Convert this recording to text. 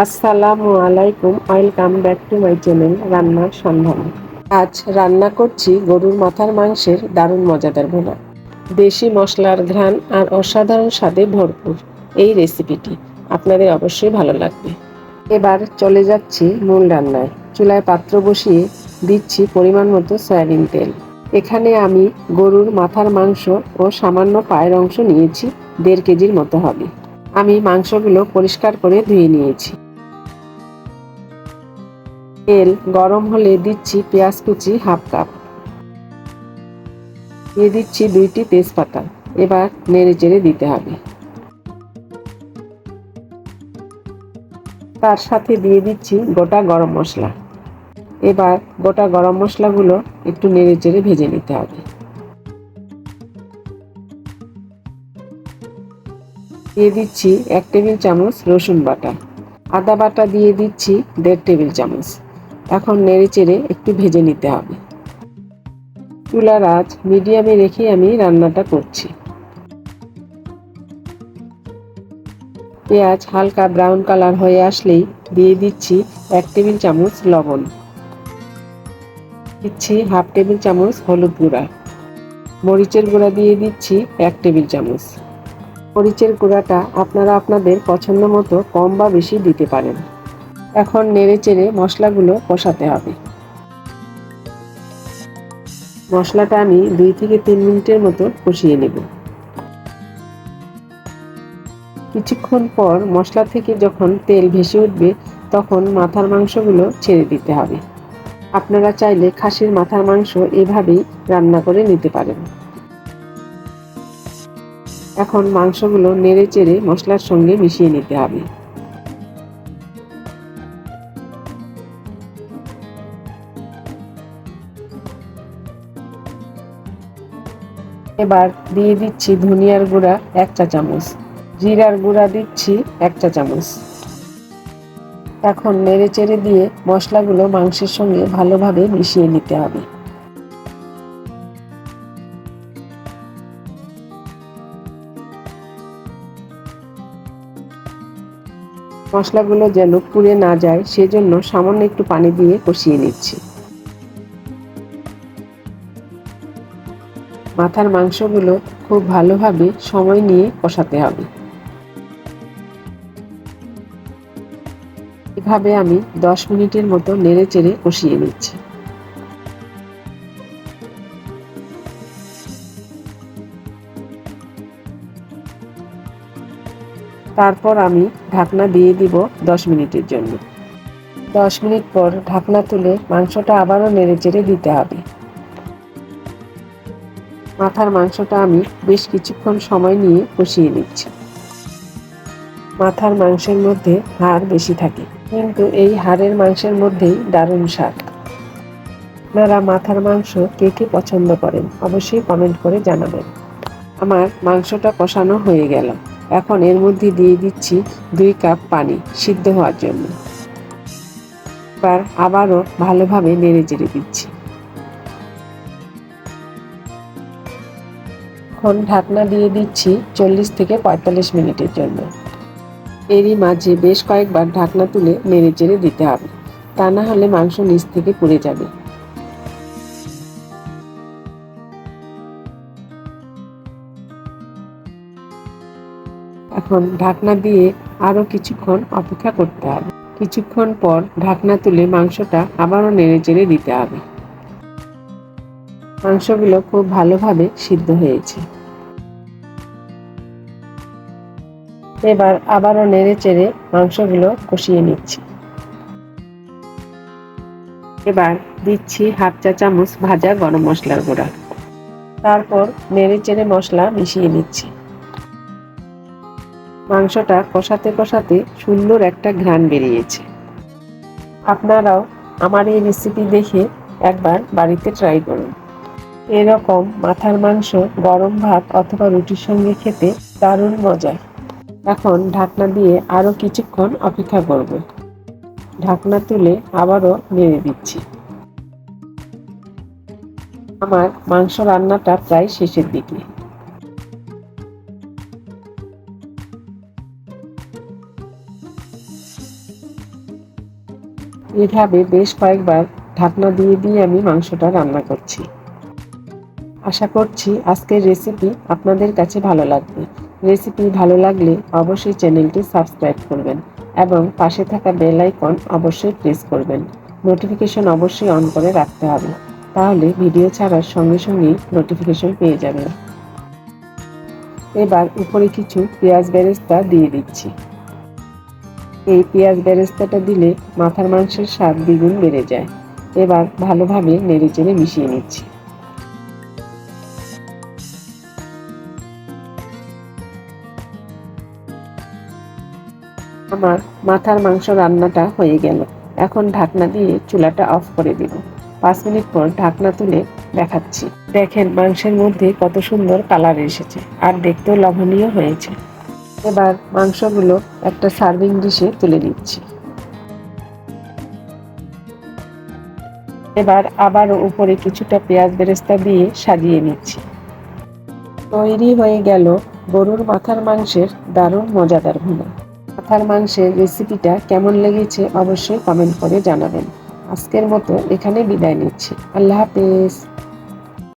আসসালামু আলাইকুম, welcome back to my channel রান্নার সন্ধান। আজ রান্না করছি গরুর মাথার মাংসের দারুণ মজাদার ভুনা। দেশি মশলার ঘ্রাণ আর অসাধারণ স্বাদে ভরপুর এই রেসিপিটি আপনাদের অবশ্যই ভালো লাগবে। এবার চলে যাচ্ছি মূল রান্নায়। চুলায় পাত্র বসিয়ে দিচ্ছি পরিমাণ মতো সয়াবিন তেল। এখানে আমি গরুর মাথার মাংস ও সামান্য পায়ের অংশ নিয়েছি, 1.5 কেজির মতো হবে। আমি মাংসগুলো পরিষ্কার করে ধুয়ে নিয়েছি। তেল গরম হলে দিচ্ছি পেঁয়াজ কুচি হাফ কাপ, দিয়ে দিচ্ছি 2টি তেজপাতা। এবার নেড়ে চেড়ে দিতে হবে। তার সাথে দিয়ে দিচ্ছি গোটা গরম মশলা। এবার গোটা গরম মশলাগুলো একটু নেড়ে চেড়ে ভেজে নিতে হবে। দিয়ে দিচ্ছি 1 টেবিল চামচ রসুন বাটা। আদা বাটা দিয়ে দিচ্ছি 1.5 টেবিল চামচ। এখন নেড়ে চেড়ে একটু ভেজে নিতে হবে। চুলার আঁচ মিডিয়ামে রেখে আমি রান্নাটা করছি। পেঁয়াজ হালকা ব্রাউন কালার হয়ে আসলেই দিয়ে দিচ্ছি 1 টেবিল চামচ লবণ, দিচ্ছি হাফ টেবিল চামচ হলুদ গুঁড়া, মরিচের গুঁড়া দিয়ে দিচ্ছি 1 টেবিল চামচ। মরিচের গুঁড়াটা আপনারা আপনাদের পছন্দ মতো কম বা বেশি দিতে পারেন। এখন নেড়ে চেড়ে মশলাগুলো কষাতে হবে। মশলাটা আমি 2 থেকে 3 মিনিটের মতো কষিয়ে নেব। কিছুক্ষণ পর মশলা থেকে যখন তেল ভেসে উঠবে তখন মাথার মাংসগুলো ছেড়ে দিতে হবে। আপনারা চাইলে খাসির মাথার মাংস এভাবেই রান্না করে নিতে পারেন। এখন মাংসগুলো নেড়ে চেড়ে মশলার সঙ্গে মিশিয়ে নিতে হবে। এবার দিয়ে দিচ্ছি ধনিয়ার গুঁড়া 1 চা চামচ, জিরার গুঁড়া দিচ্ছি 1 চা চামচ। এখন নেড়ে চেড়ে দিয়ে মশলাগুলো মাংসের সঙ্গে ভালোভাবে মিশিয়ে নিতে হবে। মশলাগুলো যেন পুড়ে না যায় সেজন্য সামান্য একটু পানি দিয়ে কষিয়ে নিচ্ছি। মাথার মাংসগুলো খুব ভালোভাবে সময় নিয়ে কষাতে হবে। এভাবে আমি 10 মিনিটের মতো নেড়ে চেড়ে কষিয়ে নিচ্ছি। তারপর আমি ঢাকনা দিয়ে দিব 10 মিনিটের জন্য। 10 মিনিট পর ঢাকনা তুলে মাংসটা আবারও নেড়ে চেড়ে দিতে হবে। মাথার মাংসটা আমি বেশ কিছুক্ষণ সময় নিয়ে কষিয়ে নিচ্ছি। মাথার মাংসের মধ্যে হাড় বেশি থাকে, কিন্তু এই হাড়ের মাংসের মধ্যেই দারুণ স্বাদ। আপনারা মাথার মাংস কে কে পছন্দ করেন অবশ্যই কমেন্ট করে জানাবেন। আমার মাংসটা কষানো হয়ে গেল। এখন এর মধ্যে দিয়ে দিচ্ছি 2 কাপ পানি সিদ্ধ হওয়ার জন্য। এবার আবারও ভালোভাবে নেড়ে চেড়ে দিচ্ছি। এখন ঢাকনা দিয়ে দিচ্ছি 40 থেকে 45 মিনিটের জন্য। এরই মাঝে বেশ কয়েকবার ঢাকনা তুলে নেড়ে চেড়ে দিতে হবে, তা না হলে মাংস নিচ থেকে পুড়ে যাবে। এখন ঢাকনা দিয়ে আরও কিছুক্ষণ অপেক্ষা করতে হবে। কিছুক্ষণ পর ঢাকনা তুলে মাংসটা আবারও নেড়ে চেড়ে দিতে হবে। মাংসগুলো খুব ভালোভাবে সিদ্ধ হয়েছে। এবার আবারও নেড়ে চেড়ে মাংসগুলো কষিয়ে নিচ্ছি। এবার দিচ্ছি হাফ চা চামচ ভাজা গরম মশলার গুঁড়া। তারপর নেড়ে চেড়ে মশলা মিশিয়ে নিচ্ছি। মাংসটা কষাতে কষাতে সুন্দর একটা ঘ্রাণ বেরিয়েছে। আপনারাও আমার এই রেসিপি দেখে একবার বাড়িতে ট্রাই করুন। এরকম মাথার মাংস গরম ভাত অথবা রুটির সঙ্গে খেতে দারুণ মজা। এখন ঢাকনা দিয়ে আরও কিছুক্ষণ অপেক্ষা করব। ঢাকনা তুলে আবারও নেড়ে দিচ্ছি। আমার মাংস রান্নাটা প্রায় শেষের দিকে। এভাবে বেশ কয়েকবার ঢাকনা দিয়ে দিয়ে আমি মাংসটা রান্না করছি। আশা করছি আজকের রেসিপি আপনাদের কাছে ভালো লাগবে। রেসিপি ভালো লাগলে অবশ্যই চ্যানেলটি সাবস্ক্রাইব করবেন এবং পাশে থাকা বেল আইকন অবশ্যই প্রেস করবেন। নোটিফিকেশন অবশ্যই অন করে রাখতে হবে, তাহলে ভিডিও ছাড়ার সঙ্গে সঙ্গেই নোটিফিকেশন পেয়ে যাবেন। এবার উপরে কিছু পেঁয়াজ বেরেস্তা দিয়ে দিচ্ছি। এই পেঁয়াজ বেরেস্তাটা দিলে মাথার মাংসের স্বাদ দ্বিগুণ বেড়ে যায়। এবার ভালোভাবে নেড়েচেড়ে মিশিয়ে নিচ্ছি। আমার মাথার মাংস রান্নাটা হয়ে গেল। এখন ঢাকনা দিয়ে চুলাটা অফ করে দিব। 5 মিনিট পর ঢাকনা তুলে দেখাচ্ছি। দেখেন মাংসের মধ্যে কত সুন্দর কালার এসেছে আর দেখতেও লোভনীয় হয়েছে। এবার মাংসগুলো একটা সার্ভিং ডিশে তুলে নিচ্ছি। এবার আবারও উপরে কিছুটা পেঁয়াজ বেরেস্তা দিয়ে সাজিয়ে নিচ্ছি। তৈরি হয়ে গেল গরুর মাথার মাংসের দারুণ মজাদার ভুনা। মাথার মাংসের রেসিপিটা কেমন লেগেছে অবশ্যই কমেন্ট করে জানাবেন। আজকের মতো এখানে বিদায় নিচ্ছি। আল্লাহ হাফেজ।